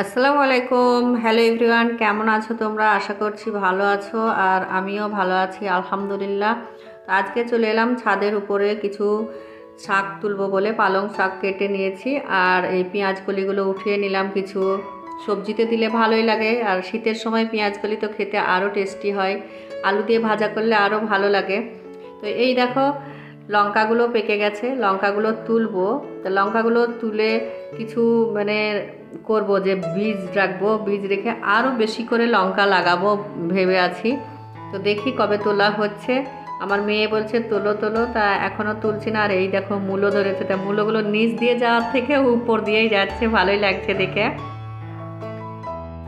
আসসালামু আলাইকুম। Hello everyone, কেমন আছো তোমরা? আশা করছি ভালো আছো আর আমিও ভালো আছি আলহামদুলিল্লাহ। তো আজকে চলে এলাম ছাদের উপরে কিছু শাক তুলবো বলে পালং শাক কেটে নিয়েছি আর এই পেঁয়াজ কলিগুলো উঠিয়ে নিলাম। কিছু সবজিতে দিলে ভালোই লাগে আর শীতের সময় পেঁয়াজ কলি তো খেতে আরও টেস্টি হয়, আলু দিয়ে ভাজা করলে আরও ভালো লাগে। তো এই দেখো লঙ্কাগুলো পেকে গেছে, লঙ্কাগুলো তুলবো। তো লঙ্কাগুলো তুলে কিছু মানে করব যে বীজ রাখবো, বীজ রেখে আরও বেশি করে লঙ্কা লাগাবো ভেবে আছি। তো দেখি কবে তোলা হচ্ছে। আমার মেয়ে বলছে তোলো তোলো, তা এখনও তুলছি না। আর এই দেখো মূলো ধরেছে, তা মূলোগুলো নিচ দিয়ে যাওয়ার থেকে উপর দিয়েই যাচ্ছে, ভালোই লাগছে দেখে।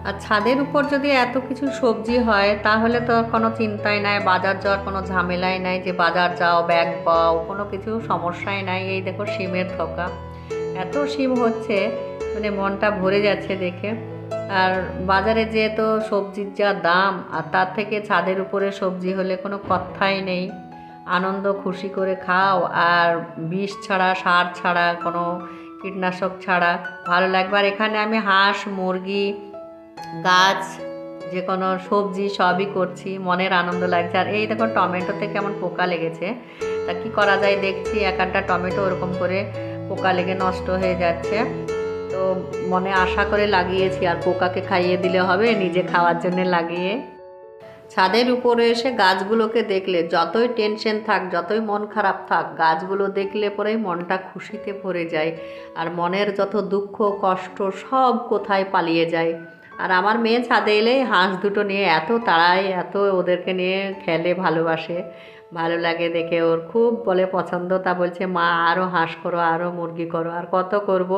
আর ছাদের উপর যদি এত কিছু সবজি হয় তাহলে তো আর কোনো চিন্তাই নাই, বাজার যাওয়ার কোনো ঝামেলাই নাই যে বাজার যাও ব্যাগ পাও, কোনো কিছু সমস্যাই নাই। এই দেখো শিমের থোকা, এত শিম হচ্ছে মানে মনটা ভরে যাচ্ছে দেখে। আর বাজারে যে তো সবজির যা দাম, আর তার থেকে ছাদের উপরে সবজি হলে কোনো কথাই নেই, আনন্দ খুশি করে খাও আর বিষ ছাড়া সার ছাড়া কোনো কীটনাশক ছাড়া ভালো লাগবে। আর এখানে আমি হাঁস মুরগি গাছ যে কোনো সবজি সবই করছি, মনের আনন্দ লাগছে। আর এই দেখো টমেটোতে কেমন পোকা লেগেছে, তা কি করা যায় দেখছি। এক একটা টমেটো ওরকম করে পোকা লেগে নষ্ট হয়ে যাচ্ছে। তো মনে আশা করে লাগিয়েছি, আর পোকাকে খাইয়ে দিলে হবে, নিজে খাওয়ার জন্য লাগিয়ে। ছাদের উপরে এসে গাছগুলোকে দেখলে যতই টেনশন থাক, যতই মন খারাপ থাক, গাছগুলো দেখলে পরেই মনটা খুশিতে ভরে যায় আর মনের যত দুঃখ কষ্ট সব কোথায় পালিয়ে যায়। আর আমার মেয়ে ছাদে এলেই হাঁস দুটো নিয়ে এত তাড়ায়, এত ওদেরকে নিয়ে খেলে, ভালোবাসে, ভালো লাগে দেখে। ওর খুব বলে পছন্দ, তা বলছে মা আরও হাঁস করো, আরও মুরগি করো। আর কত করব,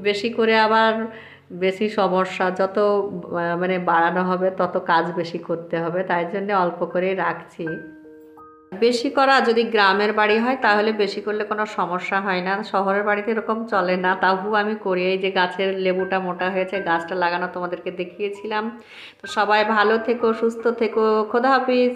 বেশি করে আবার বেশি সমস্যা, যত মানে বাড়ানো হবে তত কাজ বেশি করতে হবে, তাই জন্য অল্প করেই রাখছি। বেশি করা যদি গ্রামের বাড়ি হয় তাহলে বেশি করলে কোনো সমস্যা হয় না, শহরের বাড়িতে এরকম চলে না। তাও আমি করি। এই যে গাছের লেবুটা মোটা হয়েছে, গাছটা লাগানো তোমাদেরকে দেখিয়েছিলাম। তো সবাই ভালো থেকো, সুস্থ থেকো, খোদা হাফিজ।